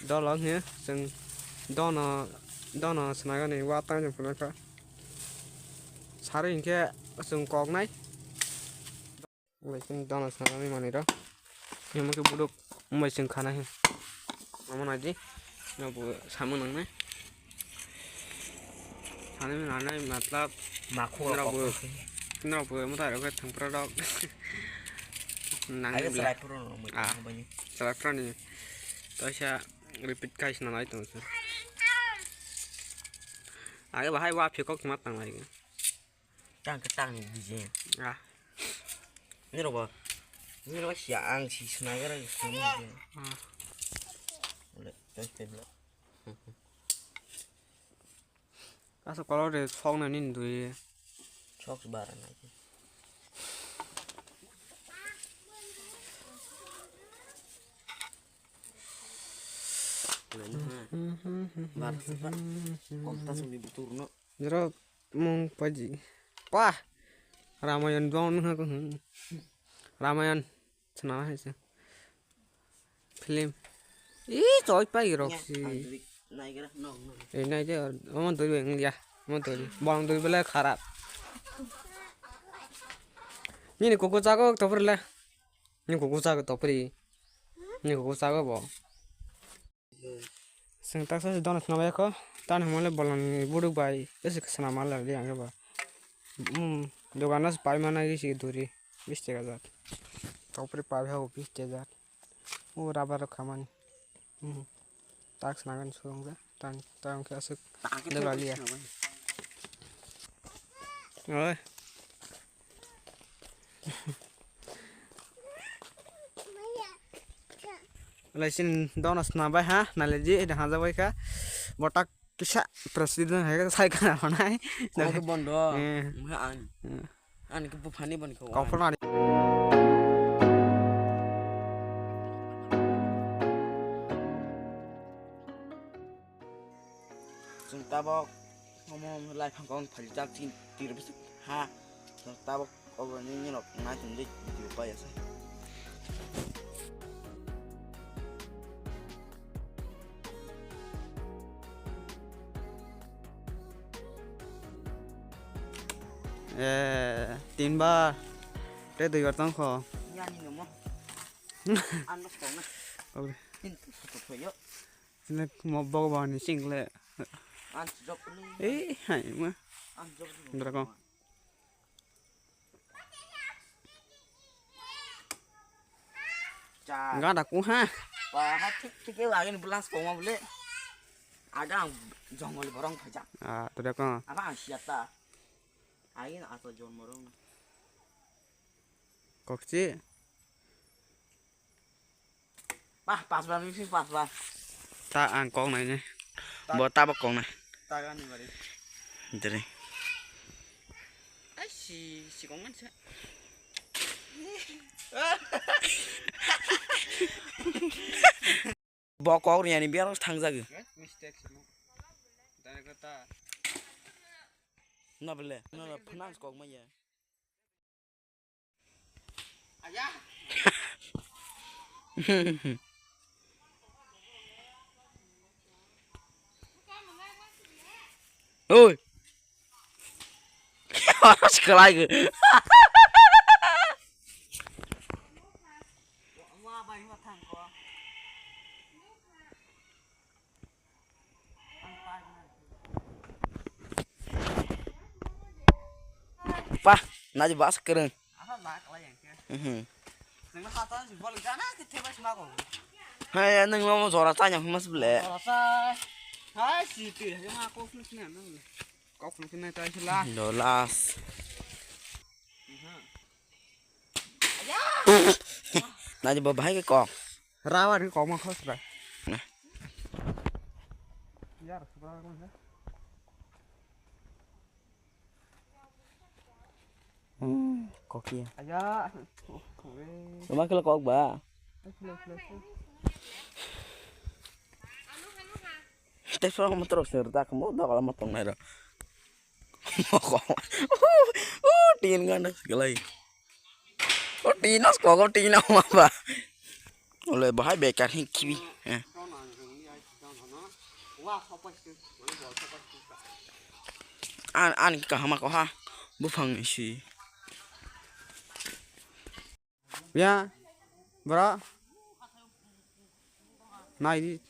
đó lớn nhé chừng đó nó snack này qua tay cho phụ nữ 사르인 게 좀 꺽나이 लेकिन दाना साना नहीं माने रहा ये मुझे बुढ़ो मैं सिंह खाना है मामा जी ना वो सामने नंगे खाने में नाना मतलब माखो ना वो मतलब अगर थंपरा डॉग नंगे सलाद पुरो सलाद पुरो नहीं तो ऐसा रिपीट का इस नाना इतना सर आगे बाहर वाप फिर को मत नंगे tăng này gì à như đâu bờ như nó xả ăn xì này cái này xuống rồi cho thêm nữa các số có để phong này nên tụi chọc bà này bà con ta xuống đi bị tụt nữa rồi mong phải gì wah Ramayan doang ha kan Ramayan senang hay sih film ih coy pa irok sih ini aja omong tuh yang ya omong tuh bang tuh bela kharap ini kuku cago topper lah ini kuku cago topperi ini kuku cago bo sing tak sih doang senang ko tan hamale bolan buruk bai esi kesana malah dia angge ba दुकान से पाई माना की दूरी 20,000 तो ऊपर पाई है वो 20,000 वो राबर रखा मानी टैक्स नागन सुरंग तान तान के ऐसे लगा लिया ओए लेकिन दोनों स्नाबा है नाले जी ढांचा जावे का बोटा kisah presiden hay sai kana manai ko ke bondo an ke bufani ban ko kau pernah chúng ta bok ngomong lai phang kong phali jak tin tir bis ha chúng ta bok over ni no ngai tum de di pa ya sai तीन बार ते दुई बार तंग खो yani no mo an no ko na okay tin to to yo ने मोबाइल बानी सिंगले an job ni ए हाय म an job ndra ko cha ga da ku ha và hát thích cái là cái balance của mà bule ada jongol borong faja to da ko apa siata ain atau jon morong kokci pas ban sih pas ban ta ăn con này nhé bỏ ta bắt con này ta kan ni bari jadi ai si con man sih bỏ con này biar harus thang jaga mistake semua dan kata na bele na pernah kok mah ya ayah oi harus kelai ke Pak, nanti bahas keren. Hai, neng ngomong suara tanya mas beli. hai si pi ma ko flux ne na ko flux ne ta sila Dolas. Nanti bawa bahaya kok. rawa ni ko ma khos ra Nah. यार सुबह कौन है Koki ya. aja Rumah kalau kok ba. Tapi orang mau terus serta kamu udah kalau motong nih dah. Tin kan segala. Oh tinas kok tin apa? Oleh bahai bekat hing kiwi. An ka hama ko ha. Bu phang si. Ya, bro. Nah ini